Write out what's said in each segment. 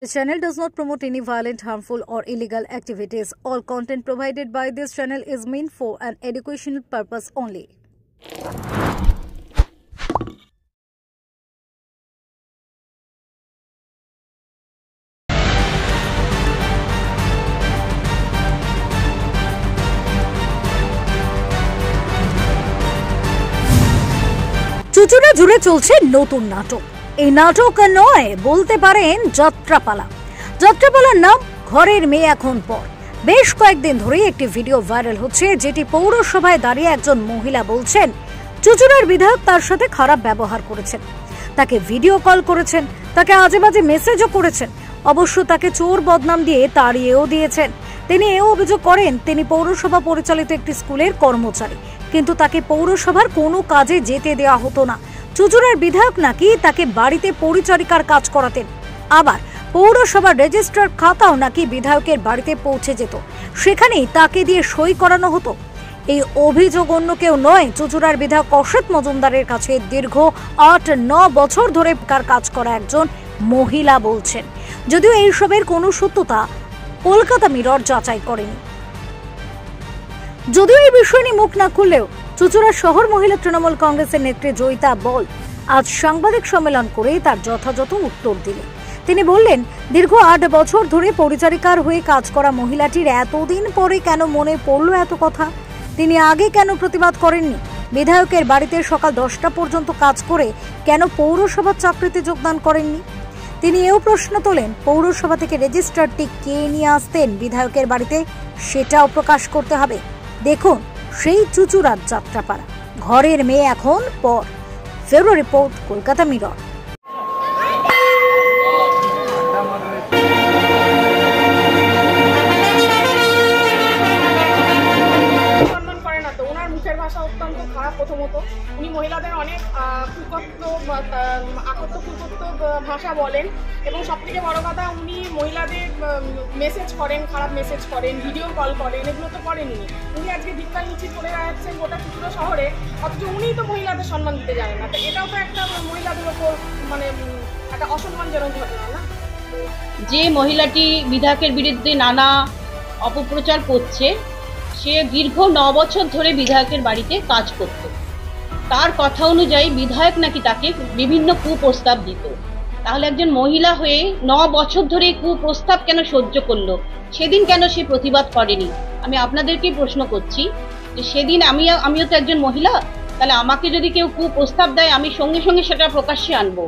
The channel does not promote any violent, harmful, or illegal activities. All content provided by this channel is meant for an educational purpose only. Chuchura জুড়ে চলছে নতুন নাটক। এই নাটক নয়, বলতে পারেন যাত্রাপালা। যাত্রাপালার নাম ঘরের মেয়ে এখন পর। বেশ কয়েকদিন ধরেই একটি ভিডিও ভাইরাল হচ্ছে, যেটি পৌরসভায় দাঁড়িয়ে একজন মহিলা বলছেন চুচুড়ার বিধায়ক তার সাথে খারাপ ব্যবহার করেছেন, তাকে ভিডিও কল করেছেন, তাকে আজে বাজে মেসেজও করেছেন, অবশ্য তাকে চোর বদনাম দিয়ে তাড়িয়েও দিয়েছেন। তিনি এও অভিযোগ করেন তিনি পৌরসভা পরিচালিত একটি স্কুলের কর্মচারী, কিন্তু তাকে পৌরসভার কোনো কাজে যেতে দেওয়া হতো না। চুচুড়ার বিধায়ক নাকি তাকে বাড়িতে পরিচারিকার কাজ করাতেন। আবার পৌরসভার রেজিস্ট্রার খাতাও নাকি বিধায়কের বাড়িতে পৌঁছে যেত, সেখানেই তাকে দিয়ে সই করানো হতো। এই অভিযোগ অন্য কেউ নয়, চুচুড়ার বিধায়ক অসিত মজুমদারের কাছে দীর্ঘ ৮-৯ বছর ধরে কাজ করা একজন মহিলা বলছেন। যদিও এইসবের কোনো সত্যতা কলকাতা মিরর যাচাই করেনি। যদিও এই বিষয় নিয়ে মুখ না খুললেও চুচুড়া শহর মহিলা তৃণমূল কংগ্রেসের নেত্রী জয়িতা বল আজ সাংবাদিক সম্মেলন করে তার যথাযথ উত্তর দিলেন। তিনি বললেন, দীর্ঘ ৮ বছর ধরে পরিচারিকার হয়ে কাজ করা মহিলাটির এতদিন পরে কেন মনে পড়লো এত কথা? তিনি আগে কেন প্রতিবাদ করেননি? বিধায়কের বাড়িতে সকাল 10টা পর্যন্ত কাজ করে কেন পৌরসভার চাকরিতে যোগদান করেননি? তিনি এও প্রশ্ন তোলেন, পৌরসভা থেকে রেজিস্ট্রারটি কে নিয়ে আসতেন বিধায়কের বাড়িতে, সেটাও প্রকাশ করতে হবে। দেখুন সেই চুচুড়ার যাত্রাপালা, ঘরের মেয়ে এখন পর। ফেরো রিপোর্ট, কলকাতা মিরর। অত্যন্ত খারাপ। প্রথমত উনি মহিলাদের অনেক কুকথ্য ভাষা বলেন, এবং সবথেকে বড় কথা উনি মহিলাদের মেসেজ করেন, খারাপ মেসেজ করেন, ভিডিও কল করেন, এগুলো তো করেননি। উনি আজকে ধিক্কার মিছিল করে যাচ্ছেন গোটা চুচুড়া শহরে, অথচ উনিই তো মহিলাদের সম্মান দিতে জানেন না। এটাও তো একটা মহিলাদের ওপর একটা অসম্মানজনক ঘটনা না? যে মহিলাটি বিধায়কের বিরুদ্ধে নানা অপপ্রচার করছে, সে দীর্ঘ 9 বছর ধরে বিধায়কের বাড়িতে কাজ করত। তার কথা অনুযায়ী বিধায়ক নাকি তাকে বিভিন্ন কুপ্রস্তাব দিত। তাহলে একজন মহিলা হয়ে 9 বছর ধরে কুপ্রস্তাব কেন সহ্য করলো? সেদিন কেন সে প্রতিবাদ করেনি? আমি আপনাদেরকেই প্রশ্ন করছি যে সেদিন আমিও তো একজন মহিলা, তাহলে আমাকে যদি কেউ কুপ্রস্তাব দেয় আমি সঙ্গে সঙ্গে সেটা প্রকাশ্যে আনবো।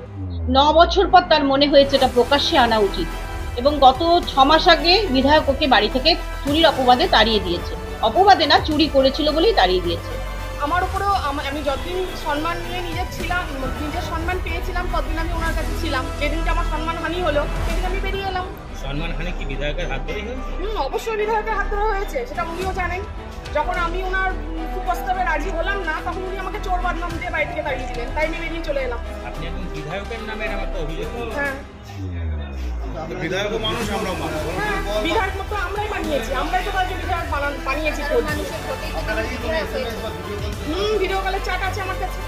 9 বছর পর তার মনে হয়েছে এটা প্রকাশ্যে আনা উচিত, এবং গত 6 মাস আগে বিধায়ক ওকে বাড়ি থেকে চুরির অপবাদে তাড়িয়ে দিয়েছে। অপবাদে না, চুরি করেছিল বলেই তাড়িয়ে দিয়েছে। আমার উপরেও আমি যতদিন সম্মান নিয়ে নিজের সম্মান পেয়েছিলাম ততদিন আমি ওনার কাছে ছিলাম। যেদিনকে আমার সম্মানহানি হলো সেদিন আমি বেরিয়ে এলাম। সম্মানহানি কি বিধায়কের হাত ধরেই হয়েছে? অবশ্যই বিধায়কের হাত ধরে হয়েছে, সেটা উনিও জানেন। যখন আমি ওনার কুপ্রস্তাবে রাজি হলাম না, তখন উনি আমাকে চোর বদনাম দিয়ে বাড়ি থেকে তাড়িয়ে দিলেন, তাই আমি বেরিয়ে চলে এলাম। আপনি এখন বিধায়কের নামের আমার তো অভিযোগ। হ্যাঁ, বিধায়ক মানুষ, আমরা মানুষ। বিধায়ক মতো আমরাই বানিয়েছি, আমরাই তো তাকে বিধায়ক বানিয়েছি। ভিডিও কলের চাট আছে আমার কাছে।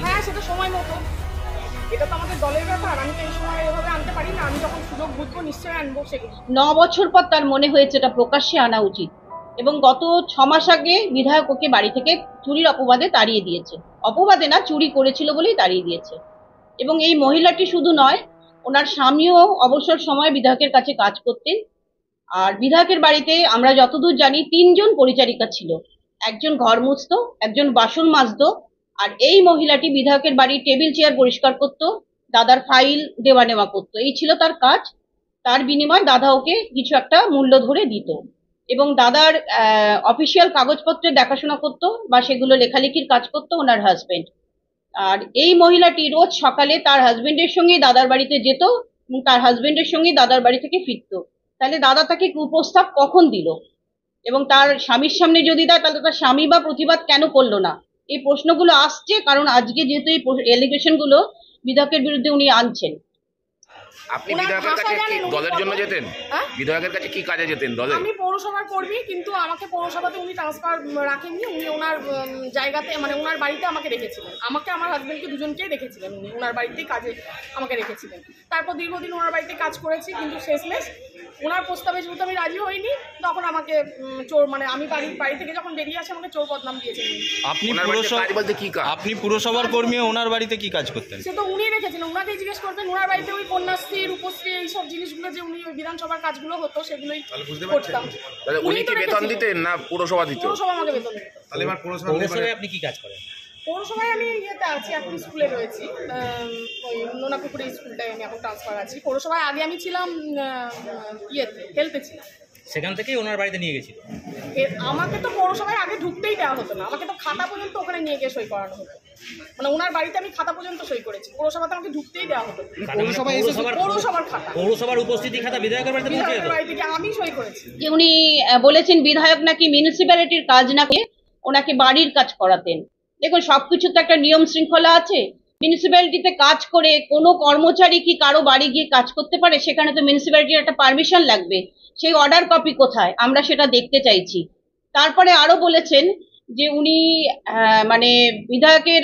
হ্যাঁ, সেটা সময় মতো। এটা তো আমাদের দলের ব্যাপার, আমি তো এই সময় এভাবে আনতে পারি না। আমি যখন সুযোগ বুঝবো নিশ্চয়ই আনবো সেগুলো। 9 বছর পর তার মনে হয়েছে এটা প্রকাশ্যে আনা উচিত, এবং গত 6 মাস আগে বিধায়ক ওকে বাড়ি থেকে চুরির অপবাদে তাড়িয়ে দিয়েছে। অপবাদে না, চুরি করেছিল বলেই তাড়িয়ে দিয়েছে। এবং এই মহিলাটি শুধু নয়, ওনার স্বামীও অবসর সময় বিধায়কের কাছে কাজ করতেন। আর বিধায়কের বাড়িতে আমরা যতদূর জানি 3 জন পরিচারিকা ছিল। একজন ঘর মুছতো, একজন বাসন মাজতো, আর এই মহিলাটি বিধায়কের বাড়ির টেবিল চেয়ার পরিষ্কার করতো, দাদার ফাইল দেওয়া নেওয়া করতো। এই ছিল তার কাজ। তার বিনিময়ে দাদা ওকে কিছু একটা মূল্য ধরে দিত, এবং দাদার অফিসিয়াল কাগজপত্রের দেখাশোনা করতো বা সেগুলো লেখালেখির কাজ করতো ওনার হাজবেন্ড। আর এই মহিলাটি রোজ সকালে তার হাজবেন্ডের সঙ্গে দাদার বাড়িতে যেত, এবং তার হাজবেন্ডের সঙ্গে দাদার বাড়ি থেকে ফিরতো। তাহলে দাদা তাকে কুপ্রস্তাব কখন দিল? এবং তার স্বামীর সামনে যদি দেয়, তাহলে তার স্বামী বা প্রতিবাদ কেন করলো না? এই প্রশ্নগুলো আসছে, কারণ আজকে যেহেতু এই এলিগেশনগুলো বিধায়কের বিরুদ্ধে উনি আনছেন। আপনি বিধায়কের কাছে কি দলের জন্য যেতেন? বিধায়কের কাছে কি কাজে যেতেন দলে? আমি পৌরসভার কর্মী, কিন্তু আমাকে পৌরসভাতে উনি ট্রান্সফার রাখেননি। উনি ওনার জায়গাতে মানে ওনার বাড়িতে আমাকে রেখেছিলেন, আমাকে আমার হাজবেন্ডকে দুজনকেই রেখেছিলেন। উনি ওনার বাড়িতেই কাজে আমাকে রেখেছিলেন। তারপর দীর্ঘদিন ওনার বাড়িতে কাজ করেছি, কিন্তু শেষমেশ ওনার প্রস্তাবে যেহেতু আমি রাজি হইনি, তখন আমাকে চোর মানে আমি বাড়ি থেকে যখন বেরিয়ে আসি আমাকে চোর বদনাম দিয়েছেন। আপনি পুরসভার কর্মী, ওনার বাড়িতে কি কাজ করতেন? সে তো উনি রেখেছিলেন, ওনাকেই জিজ্ঞেস করবেন। ওনার বাড়িতে ওই কন্যাশ্রী, রূপশ্রী এইসব জিনিসগুলো যে উনি ওই বিধানসভার কাজগুলো হতো সেগুলোই করতাম। উনি কি বেতন দিতেন না পুরসভা দিত? পৌরসভা আমাকে বেতন দিত। তাহলে এবার পৌরসভায় আপনি কি কাজ করেন? পৌরসভায় আমি ইয়েতে আছি, এখন স্কুলে রয়েছি, ওই নোনাপুকুরি স্কুলটায় আমি এখন ট্রান্সফার আছি। পৌরসভায় আগে আমি ছিলাম ইয়েতে হেলথে ছিলাম, সেখান থেকেই ওনার বাড়িতে নিয়ে গেছিল। আমাকে তো পৌরসভায় আগে ঢুকতেই দেওয়া হতো না, আমাকে তো খাতা পর্যন্ত ওখানে নিয়ে গিয়ে সই করানো হতো। মানে ওনার বাড়িতে আমি খাতা পর্যন্ত সই করেছি, পৌরসভাতে আমাকে ঢুকতেই দেওয়া হতো। পৌরসভার খাতা, পৌরসভার উপস্থিতি খাতা বিধায়কের বাড়িতে পৌঁছে যেত। বাড়ি থেকে আমি সই করেছি। যে উনি বলেছেন বিধায়ক নাকি মিউনিসিপ্যালিটির কাজ না করে ওনাকে বাড়ির কাজ করাতেন। দেখুন, সবকিছু তো একটা নিয়ম শৃঙ্খলা আছে। মিউনিসিপ্যালিটিতে কাজ করে কোনো কর্মচারী কি কারো বাড়ি গিয়ে কাজ করতে পারে? সেখানে তো মিউনিসিপ্যালিটির একটা পারমিশন লাগবে। সেই অর্ডার কপি কোথায়, আমরা সেটা দেখতে চাইছি। তারপরে আরো বলেছেন যে উনি মানে বিধায়কের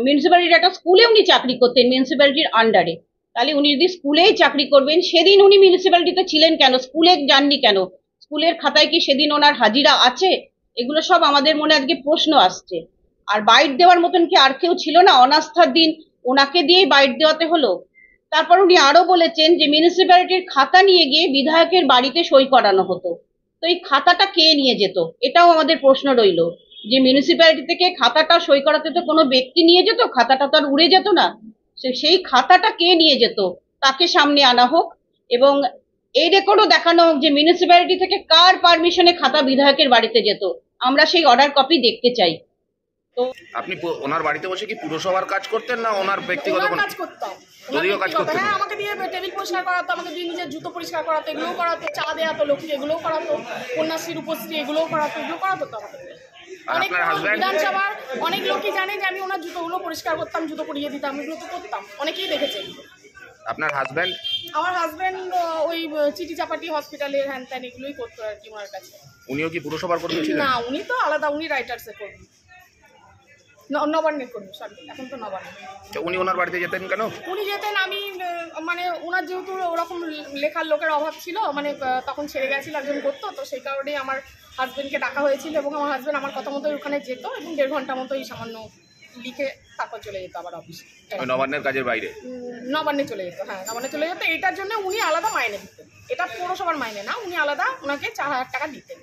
মিউনিসিপ্যালিটির একটা স্কুলে উনি চাকরি করতেন মিউনিসিপ্যালিটির আন্ডারে। তাহলে উনি যদি স্কুলেই চাকরি করবেন, সেদিন উনি মিউনিসিপ্যালিটিতে ছিলেন কেন? স্কুলে যাননি কেন? স্কুলের খাতায় কি সেদিন ওনার হাজিরা আছে? এগুলো সব আমাদের মনে আজকে প্রশ্ন আসছে। আর বাইট দেওয়ার মতন কি আর কেউ ছিল না? অনাস্থার দিন ওনাকে দিয়েই বাইট দেওয়াতে হলো। তারপর উনি আরো বলেছেন যে মিউনিসিপ্যালিটির খাতা নিয়ে গিয়ে বিধায়কের বাড়িতে সই করানো হতো। তো এই খাতাটা কে নিয়ে যেত? এটাও আমাদের প্রশ্ন রইল যে মিউনিসিপ্যালিটি থেকে খাতাটা সই করাতে তো কোনো ব্যক্তি নিয়ে যেত, খাতাটা তো আর উড়ে যেত না। সেই খাতাটা কে নিয়ে যেত তাকে সামনে আনা হোক, এবং এই রেকর্ডও দেখানো হোক যে মিউনিসিপ্যালিটি থেকে কার পারমিশনে খাতা বিধায়কের বাড়িতে যেত। আমরা সেই অর্ডার কপি দেখতে চাই। আপনি ওনার বাড়িতে বসে কি পুরসভার কাজ করতেন না ওনার ব্যক্তিগত কোনো কাজ করতাম? দলীয় কাজ করতেন? হ্যাঁ, আমাকে দিয়ে টেবিল পরিষ্কার করাতো, আমাকে দিয়ে নিজের জুতো পরিষ্কার করাতো, এগুলোও করাতো। চা দেওয়া তো লক্ষ্মী, এগুলোও করাতো। কন্যাশ্রী, রূপশ্রী এগুলোও করাতো, এগুলো করাতো তো আমাকে। অনেক বিধানসভার অনেক লোকই জানে যে আমি ওনার জুতোগুলো পরিষ্কার করতাম, জুতো পরিয়ে দিতাম, এগুলো তো করতাম, অনেকেই দেখেছে। আপনার হাজব্যান্ড? আমার হাজব্যান্ড ওই চিঠি চাপাটি হসপিটালের হ্যান ত্যান এগুলোই করতো আর কি ওনার কাছে। উনিও কি পুরসভার কর্মী ছিলেন? না, উনি তো আলাদা, উনি রাইটার্সে করবেন, নবান্নের কর্মী, সরি এখন তো নবান্ন। উনি ওনার বাড়িতে যেতেন কেন? উনি যেতেন, আমি মানে ওনার যেহেতু ওরকম লেখার লোকের অভাব ছিল, মানে তখন ছেড়ে গেছিল একজন করতো, তো সেই কারণেই আমার হাজব্যান্ডকে ডাকা হয়েছিল এবং আমার হাজব্যান্ড আমার কথা মতো ওখানে যেত এবং 1.5 ঘন্টা মতো এই সামান্য লিখে তারপর চলে যেত আবার অফিসে। নবান্নের কাজের বাইরে? নবান্নে চলে যেত, হ্যাঁ নবান্নে চলে যেত। এটার জন্য উনি আলাদা মাইনে দিতেন, এটা পৌরসভার মাইনে না, উনি আলাদা ওনাকে 4,000 টাকা দিতেন।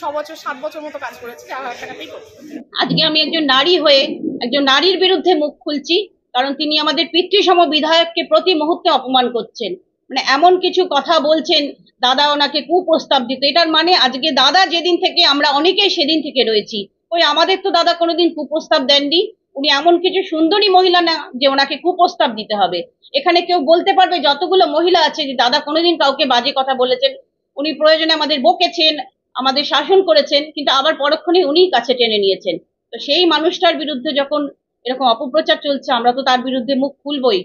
6 বছর 7 বছর মতো কাজ করেছি, 4,000 টাকাতেই করতেন। আজকে আমি একজন নারী হয়ে একজন নারীর বিরুদ্ধে মুখ খুলছি, কারণ তিনি আমাদের পিতৃসম বিধায়ককে প্রতি মুহূর্তে অপমান করছেন। মানে এমন কিছু কথা বলছেন, দাদা ওনাকে কুপ্রস্তাব দিত। এটার মানে আজকে দাদা যেদিন থেকে, আমরা অনেকেই সেদিন থেকে রয়েছি, ওই আমাদের তো দাদা কোনোদিন কুপ্রস্তাব দেননি। উনি এমন কিছু সুন্দরী মহিলা না যে ওনাকে কুপ্রস্তাব দিতে হবে। এখানে কেউ বলতে পারবে যতগুলো মহিলা আছে যে দাদা কোনোদিন কাউকে বাজে কথা বলেছেন? উনি প্রয়োজনে আমাদের বকেছেন, আমাদের শাসন করেছেন, কিন্তু আবার পরক্ষণে উনিই কাছে টেনে নিয়েছেন। তো সেই মানুষটার বিরুদ্ধে যখন এরকম অপপ্রচার চলছে, আমরা তো তার বিরুদ্ধে মুখ খুলবই।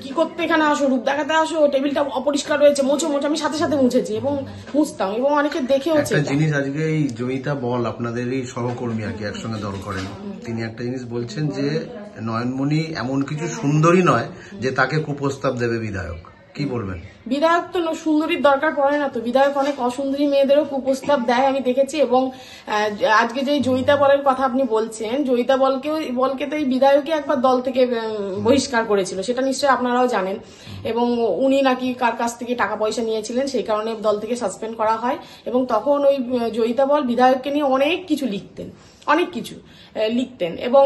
কি করতে এখানে আসো, রূপ দেখাতে আসো, টেবিলটা অপরিষ্কার রয়েছে, মোছো। আমি সাথে সাথে মুছেছি এবং মুছতাম এবং অনেকে দেখেওছে। একটা জিনিস আজকে এই জয়িতা বল, আপনাদের এই সহকর্মী আর কি, একসঙ্গে দল করেন, তিনি একটা জিনিস বলছেন যে নয়নমণি এমন কিছু সুন্দরী নয় যে তাকে কুপ্রস্তাব দেবে বিধায়ক। কি বলবেন? বিধায়ক তো সুন্দরীর দরকার পড়ে না, তো বিধায়ক অনেক অসুন্দরী মেয়েদেরও কুপ্রস্তাব দেয়, আমি দেখেছি। এবং আজকে যে জয়িতা বলের কথা আপনি বলছেন, জয়িতা বলকে তো এই বিধায়কই একবার দল থেকে বহিষ্কার করেছিল, সেটা নিশ্চয়ই আপনারাও জানেন। এবং উনি নাকি কার কাছ থেকে টাকা পয়সা নিয়েছিলেন, সেই কারণে দল থেকে সাসপেন্ড করা হয়। এবং তখন ওই জয়িতা বল বিধায়ককে নিয়ে অনেক কিছু লিখতেন, অনেক কিছু লিখতেন। এবং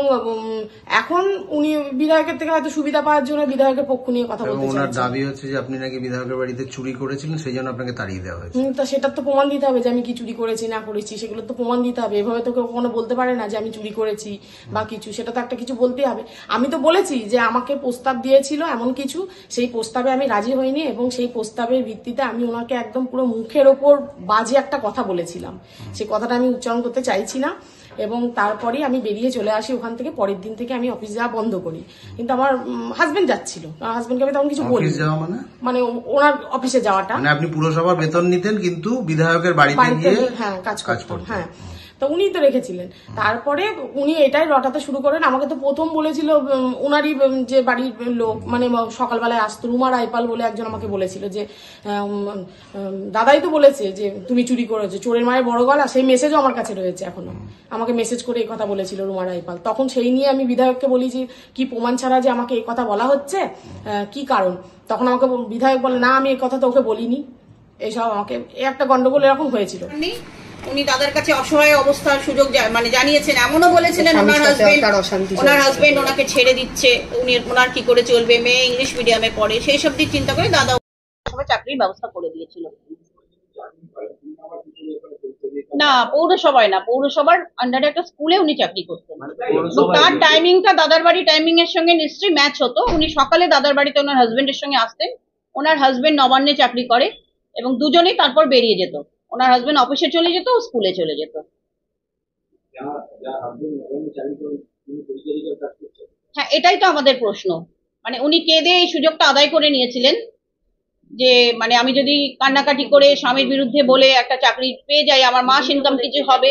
এখন উনি বিধায়কের থেকে হয়তো সুবিধা পাওয়ার জন্য বিধায়কের পক্ষ নিয়ে কথা বলতে চাইছেন। ওনার দাবি হচ্ছে যে আপনি নাকি বিধায়কের বাড়িতে চুরি করেছিলেন, সেই জন্য আপনাকে তাড়িয়ে দেওয়া হয়েছে। তা সেটার তো প্রমাণ দিতে হবে যে আমি কি চুরি করেছি না করেছি, সেগুলো তো প্রমাণ দিতে হবে। এভাবে তো কেউ কখনো বলতে পারে না যে আমি চুরি করেছি বা কিছু, সেটা তো একটা কিছু বলতেই হবে। আমি তো বলেছি যে আমাকে প্রস্তাব দিয়েছিল এমন কিছু, সেই প্রস্তাবে আমি রাজি হইনি এবং সেই প্রস্তাবের ভিত্তিতে আমি ওনাকে একদম পুরো মুখের ওপর বাজে একটা কথা বলেছিলাম। সেই কথাটা আমি উচ্চারণ করতে চাইছি না। এবং তারপরেই আমি বেরিয়ে চলে আসি ওখান থেকে। পরের দিন থেকে আমি অফিস যাওয়া বন্ধ করি, কিন্তু আমার হাজবেন্ড যাচ্ছিল। আমার হাজবেন্ডকে আমি তখন কিছু বলি, অফিস যাওয়া মানে ওনার অফিসে যাওয়াটা, মানে আপনি পুরসভার বেতন নিতেন কিন্তু বিধায়কের বাড়িতে গিয়ে হ্যাঁ কাজ করতাম। হ্যাঁ, তো উনি তো রেখেছিলেন। তারপরে উনি এটাই রটাতে শুরু করেন। আমাকে তো প্রথম বলেছিল ওনারই যে বাড়ির লোক, মানে সকালবেলায় আসতো রুমা রায়পাল বলে একজন, আমাকে বলেছিল যে দাদাই তো বলেছে যে তুমি চুরি করেছো, চোরের মায়ের বড় গলা। সেই মেসেজও আমার কাছে রয়েছে এখনো, আমাকে মেসেজ করে এই কথা বলেছিল রুমা রায়পাল। তখন সেই নিয়ে আমি বিধায়ককে বলি যে কি প্রমাণ ছাড়া যে আমাকে এই কথা বলা হচ্ছে, কি কারণ? তখন আমাকে বিধায়ক বলে না আমি এই কথা তো ওকে বলিনি। এইসব আমাকে একটা গন্ডগোল এরকম হয়েছিল। উনি তাদের কাছে অসহায় অবস্থার সুযোগ মানে জানিয়েছেন, এমনও বলেছিলেন ওনার হাজবেন্ড ওনাকে ছেড়ে দিচ্ছে, ওনার কি করে চলবে, মেয়ে ইংলিশ মিডিয়ামে পড়ে, সেই সব দিক চিন্তা করে দাদা চাকরির ব্যবস্থা করে দিয়েছিল। না পৌরসভায় না, পৌরসভার আন্ডারে একটা স্কুলে উনি চাকরি করতেন। তার টাইমিংটা দাদার বাড়ি টাইমিং এর সঙ্গে নিশ্চয়ই ম্যাচ হতো। উনি সকালে দাদার বাড়িতে ওনার হাজবেন্ডের সঙ্গে আসতেন। ওনার হাজবেন্ড নবান্নে চাকরি করে এবং দুজনেই তারপর বেরিয়ে যেত। ওনার হাজবেন্ড অফিসে চলে যেত, স্কুলে চলে যেত। হ্যাঁ, এটাই তো আমাদের প্রশ্ন। মানে উনি কেঁদে এই সুযোগটা আদায় করে নিয়েছিলেন যে মানে আমি যদি কান্নাকাটি করে স্বামীর বিরুদ্ধে বলে একটা চাকরি পেয়ে যাই, আমার মাস ইনকাম কিছু হবে।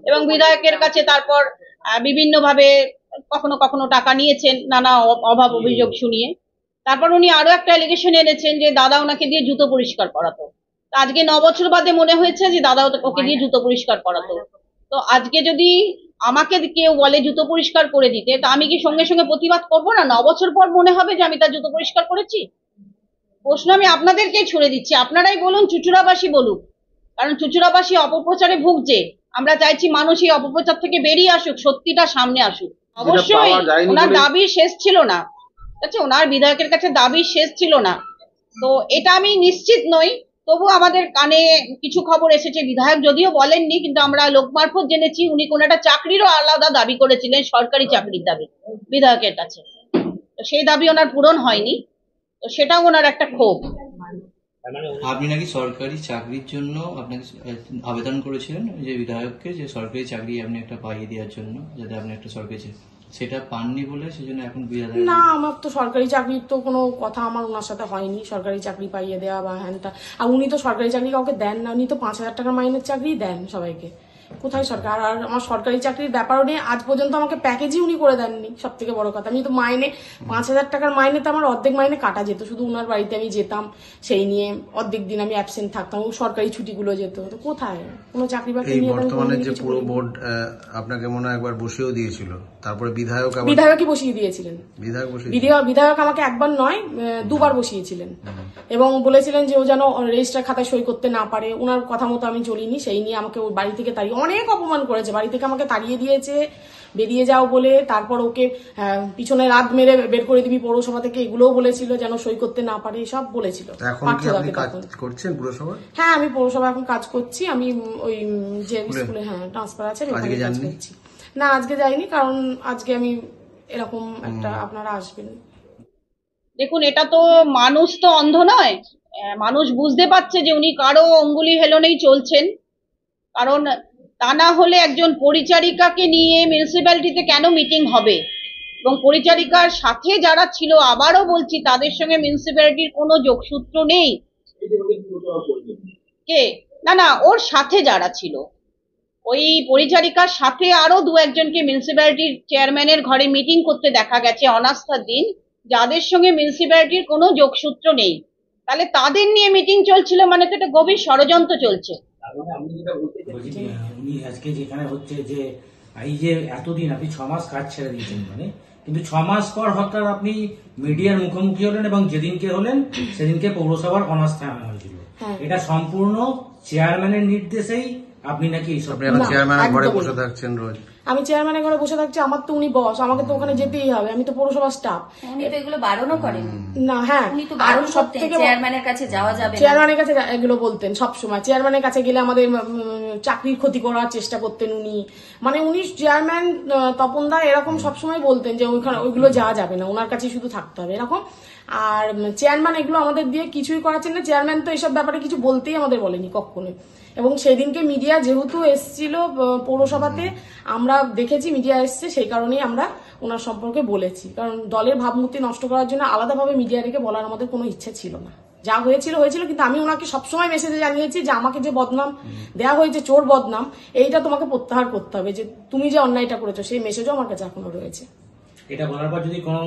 এবং বিধায়কের কাছে তারপর বিভিন্ন ভাবে কখনো কখনো টাকা নিয়েছেন, নানা অভাব অভিযোগ শুনিয়ে। তারপর উনি আরো একটা এলিগেশন এনেছেন যে দাদা ওনাকে দিয়ে জুতো পরিষ্কার করাতো। আজকে 9 বছর বাদে মনে হয়েছে যে দাদা ওকে দিয়ে জুতো পরিষ্কার করাতো। তো আজকে যদি আমাকে কেউ বলে জুতো পরিষ্কার করে দিতে, তা আমি কি সঙ্গে সঙ্গে প্রতিবাদ করবো না? 9 বছর পর মনে হবে যে আমি তার জুতো পরিষ্কার করেছি? প্রশ্ন আমি আপনাদেরকেই ছুড়ে দিচ্ছি, আপনারাই বলুন, চুচুড়াবাসী বলুক। কারণ চুচুড়াবাসী অপপ্রচারে ভুগছে। আমরা চাইছি মানুষ এই অপপ্রচার থেকে বেরিয়ে আসুক, সত্যিটা সামনে আসুক। অবশ্যই ওনার দাবি শেষ ছিল না, ঠিক আছে, ওনার বিধায়কের কাছে দাবি শেষ ছিল না। তো এটা আমি নিশ্চিত নই, তবু আমাদের কানে কিছু খবর এসেছে, বিধায়ক যদিও বলেননি কিন্তু আমরা লোক মারফত জেনেছি উনি কোন একটা চাকরিরও আলাদা দাবি করেছিলেন, সরকারি চাকরির দাবি বিধায়কের কাছে। তো সেই দাবি ওনার পূরণ হয়নি, তো সেটাও ওনার একটা ক্ষোভ। আপনি নাকি সরকারি চাকরির জন্য আপনাকে আবেদন করেছিলেন যে বিধায়ককে, যে সরকারি চাকরি আপনি একটা পাইয়ে দেওয়ার জন্য, যাতে আপনি একটা সরকারি সেটা পাননি বলে সেজন্য এখন বিধায়ক। না, আমার তো সরকারি চাকরির তো কোনো কথা আমার ওনার সাথে হয়নি, সরকারি চাকরি পাইয়ে দেওয়া বা হ্যানটা। আর উনি তো সরকারি চাকরি কাউকে দেন না, উনি তো 5,000 টাকার মাইনের চাকরি দেন সবাইকে। কোথায় সরকার? আর আমার সরকারি চাকরির ব্যাপারও নিয়ে আজ পর্যন্ত আমাকে প্যাকেজই উনি করে দেননি, সব থেকে বড় কথা। আমি তো মাইনে 5,000 টাকার মাইনে তো আমার অর্ধেক মাইনে কাটা যেত, শুধু উনার বাড়িতে আমি যেতাম, সেই নিয়ে অর্ধেক দিন আমি অ্যাবসেন্ট থাকতাম, সরকারি ছুটিগুলো যেত। তো কোথায় কোনো চাকরি বাকরি নিয়ে? বর্তমানে যে পুরো বোর্ড আপনাকে মনে হয় একবার বসিয়েও দিয়েছিল, তারপরে বিধায়কই বসিয়ে দিয়েছিলেন। বিধায়ক আমাকে একবার নয় 2বার বসিয়েছিলেন এবং বলেছিলেন যে ও যেন রেজিস্টার খাতায় সই করতে না পারে। ওনার কথা মতো আমি চলিনি, সেই নিয়ে আমাকে ওর বাড়ি থেকে তাড়িয়ে, অনেক অপমান করেছে, বাড়ি থেকে আমাকে তাড়িয়ে দিয়েছে বেরিয়ে যাও বলে। তারপর ওকে পিছনে রাত মেরে বের করে দিবি পৌরসভা থেকে, এগুলোও বলেছিল যেন সই করতে না পারে, সব বলেছিল। হ্যাঁ, আমি পৌরসভা এখন কাজ করছি, আমি ওই যে স্কুলে ট্রান্সফার আছে ওখানে কাজ করছি। না, আজকে যাইনি, কারণ আজকে আমি এরকম একটা আপনারা আসবেন। দেখুন, এটা তো মানুষ তো অন্ধ নয়, মানুষ বুঝতে পারছে যে উনি কারো অঙ্গুলি হেলনেই চলছেন। কারণ তা না হলে একজন পরিচারিকাকে নিয়ে মিউনিসিপ্যালিটিতে কেন মিটিং হবে? এবং পরিচারিকার সাথে যারা ছিল, আবারও বলছি, তাদের সঙ্গে মিউনিসিপ্যালিটির কোনো যোগসূত্র নেই। কে? না, ওর সাথে যারা ছিল, ওই পরিচারিকার সাথে আরো 2-1জনকে মিউনিসিপ্যালিটির চেয়ারম্যানের ঘরে মিটিং করতে দেখা গেছে অনাস্থার দিন, যাদের সঙ্গে মিউনিসিপ্যালিটির কোনো যোগসূত্র নেই। তাহলে তাদের নিয়ে মিটিং চলছিল, মানে তো একটা গভীর ষড়যন্ত্র চলছে। উনি আজকে যেখানে হচ্ছে যে এই যে এতদিন আপনি 6 মাস কাজ ছেড়ে দিয়েছেন, মানে কিন্তু 6 মাস পর হঠাৎ আপনি মিডিয়ার মুখোমুখি হলেন এবং যেদিনকে হলেন সেদিনকে পৌরসভার অনাস্থা আনা হয়েছিল। এটা সম্পূর্ণ চেয়ারম্যানের নির্দেশেই আপনি নাকি চেয়ারম্যানের ঘরে বসে থাকছেন রোজ? আমি চেয়ারম্যানের ঘরে বসে থাকছি, আমার তো উনি বস, আমাকে তো ওখানে যেতেই হবে, আমি তো পৌরসভার স্টাফ। উনি তো এগুলো বারণও করেন না? হ্যাঁ, আরো সব থেকে চেয়ারম্যানের কাছে যাওয়া যাবে, চেয়ারম্যানের কাছে এগুলো বলতেন সব সময়। চেয়ারম্যানের কাছে গেলে আমাদের চাকরির ক্ষতি করার চেষ্টা করতেন উনি। মানে উনি চেয়ারম্যান তপনদা এরকম সবসময় বলতেন যে ওইগুলো যাওয়া যাবে না, ওনার কাছে শুধু থাকতে হবে এরকম। আর চেয়ারম্যান এগুলো আমাদের দিয়ে কিছুই করাচ্ছেন না। চেয়ারম্যান তো এসব ব্যাপারে কিছু বলতেই আমাদের বলেনি কখনোই। এবং সেদিনকে মিডিয়া যেহেতু এসছিল পৌরসভাতে, আমরা দেখেছি মিডিয়া এসছে, সেই কারণেই আমরা ওনার সম্পর্কে বলেছি। কারণ দলের ভাবমূর্তি নষ্ট করার জন্য আলাদাভাবে মিডিয়া রেখে বলার আমাদের কোনো ইচ্ছে ছিল না। যা হয়েছিল হয়েছিল, কিন্তু আমি ওনাকে সবসময় মেসেজে জানিয়েছি যে আমাকে যে বদনাম দেওয়া হয়েছে, চোর বদনাম, এইটা তোমাকে প্রত্যাহার করতে হবে, যে তুমি যে অন্যায়টা করেছো সেই মেসেজও আমার কাছে এখনো রয়েছে। এটা বলার পর যদি কোনো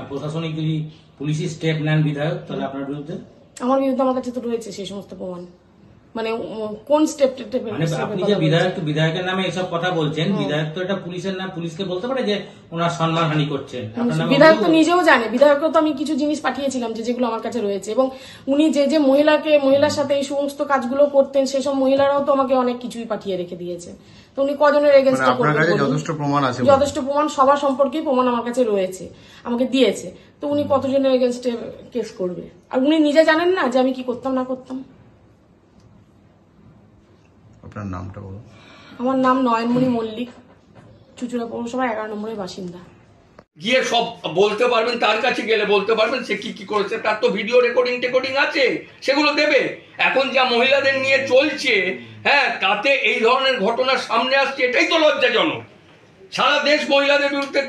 প্রশাসনিক যদি পুলিশি স্টেপ নেন বিধায়ক, তাহলে আপনার বিরুদ্ধে? আমার বিরুদ্ধে আমার কাছে তো রয়েছে সেই সমস্ত প্রমাণ। মানে কোন স্টেপ? মানে আপনি যে বিধায়কের নামে এসব কথা বলছেন, বিধায়ক তো এটা পুলিশের নাম, পুলিশকে বলতে পারে যে ওনার সম্মানহানি করছেন। বিধায়ক তো নিজেও জানে, বিধায়কও তো আমি কিছু জিনিস পাঠিয়েছিলাম যেগুলো আমার কাছে রয়েছে, এবং উনি যে মহিলার সাথে এই সমস্ত কাজগুলো করতেন সেসব মহিলারাও তো আমাকে অনেক কিছুই পাঠিয়ে রেখে দিয়েছে। তো উনি কজনের এগেইনস্টে করবেন? যথেষ্ট প্রমাণ আছে, যথেষ্ট প্রমাণ, সবার সম্পর্কেই প্রমাণ আমার কাছে রয়েছে, আমাকে দিয়েছে। তো উনি কতজনের এগেইনস্টে কেস করবে? আর উনি নিজে জানেন না যে আমি কি করতাম না করতাম। আপনার নামটা বলুন। আমার নাম নয়নমণি মল্লিক, চুচুড়া পৌরসভা 11 নম্বরের বাসিন্দা। গিয়ে সব বলতে পারবেন, তার কাছে গেলে বলতে পারবেন সে কি করেছে, তার তো ভিডিও রেকর্ডিং আছে, সেগুলো দেবে। এখন যা মহিলাদের নিয়ে চলছে, হ্যাঁ, তাতে এই ধরনের ঘটনা সামনে আসছে, এটাই তো লজ্জাজনক। সারা দেশ মহিলাদের বিরুদ্ধে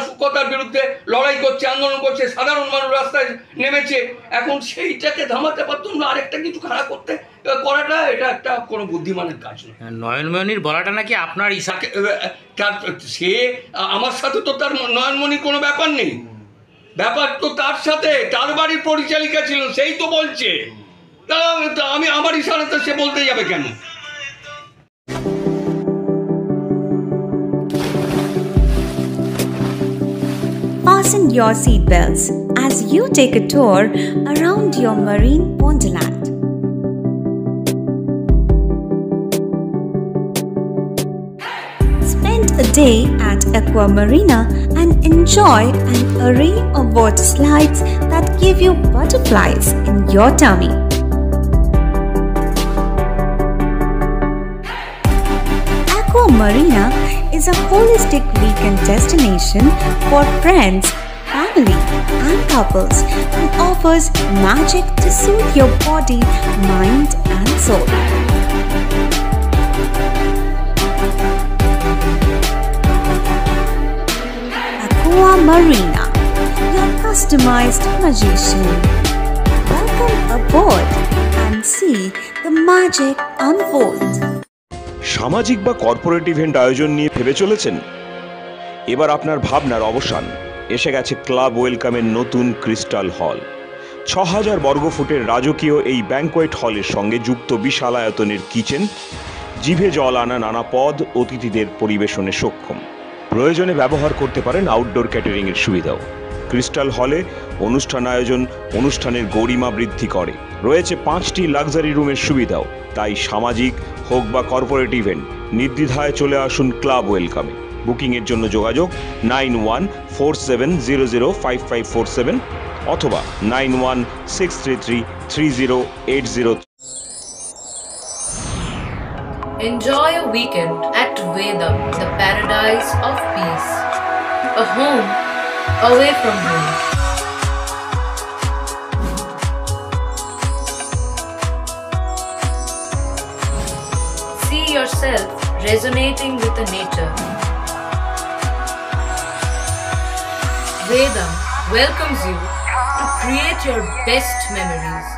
সুকতার বিরুদ্ধে লড়াই করছে, আন্দোলন করছে, সাধারণ মানুষ রাস্তায় নেমেছে। এখন সেইটাকে থামাতে পারতাম না, আরেকটা কিছু খারাপ করাটা এটা একটা কোনো বুদ্ধিমানের কাজ নয়। নয়নমণির বলাটা নাকি আপনার ইসাকে, সে আমার সাথে তো তার নয়নমণির কোনো ব্যাপার নেই, ব্যাপার তো তার সাথে, তার বাড়ির পরিচালিকা ছিল, সেই তো বলছে। আমি আমার ইশারাতে সে বলতে যাবে কেন? Fasten your seatbelts as you take a tour around your marine wonderland. Spend a day at Aqua Marina and enjoy an array of water slides that give you butterflies in your tummy. Aqua Marina is a holistic weekend destination for friends, family and couples and offers magic to soothe your body, mind and soul. Aqua Marina, your customized magician. Welcome aboard and see the magic unfold. সামাজিক বা corporate event আয়োজন নিয়ে ভেবে চলেছেন? এবার আপনার ভাবনার অবসান। এসে গেছে ক্লাব ওয়েলকামের নতুন ক্রিস্টাল হল। 6000 বর্গফুটের রাজকীয় এই ব্যাংকোয়েট হলের সঙ্গে যুক্ত বিশাল আয়তনের কিচেন, জিভে জল আনা নানা পদ অতিথিদের পরিবেশনে সক্ষম। প্রয়োজনে ব্যবহার করতে পারেন আউটডোর ক্যাটারিংয়ের সুবিধাও। ক্রিস্টাল হলে অনুষ্ঠান আয়োজন অনুষ্ঠানের গরিমা বৃদ্ধি করে। রয়েছে 5টি লাক্সারি রুমের সুবিধাও। তাই সামাজিক হোক বা কর্পোরেট ইভেন্ট, নির্দ্বিধায় চলে আসুন ক্লাব ওয়েলকামে। বুকিংয়ের জন্য যোগাযোগ 9147005547 অথবা 9163333080। Enjoy a weekend at Vedam, the paradise of peace. A home away from home. See yourself resonating with the nature. Vedam welcomes you to create your best memories.